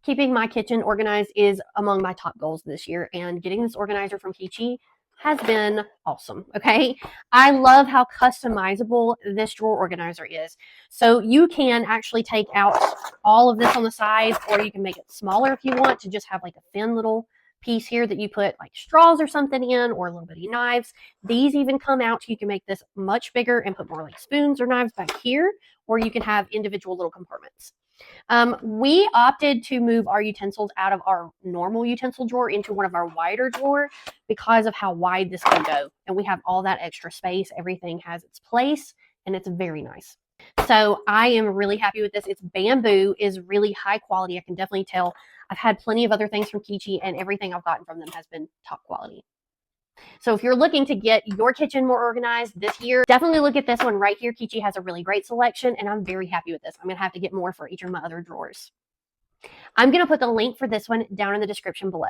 Keeping my kitchen organized is among my top goals this year, and getting this organizer from Keechee has been awesome. Okay. I love how customizable this drawer organizer is. So you can actually take out all of this on the sides, or you can make it smaller if you want to just have like a thin little piece here that you put like straws or something in, or little bitty knives. These even come out. You can make this much bigger and put more like spoons or knives back here, or you can have individual little compartments. We opted to move our utensils out of our normal utensil drawer into one of our wider drawer because of how wide this can go. And we have all that extra space. Everything has its place, and it's very nice. So I am really happy with this. It's bamboo, is really high quality. I can definitely tell. I've had plenty of other things from Keechee, and everything I've gotten from them has been top quality. So if you're looking to get your kitchen more organized this year, definitely look at this one right here. Keechee has a really great selection, and I'm very happy with this. I'm going to have to get more for each of my other drawers. I'm going to put the link for this one down in the description below.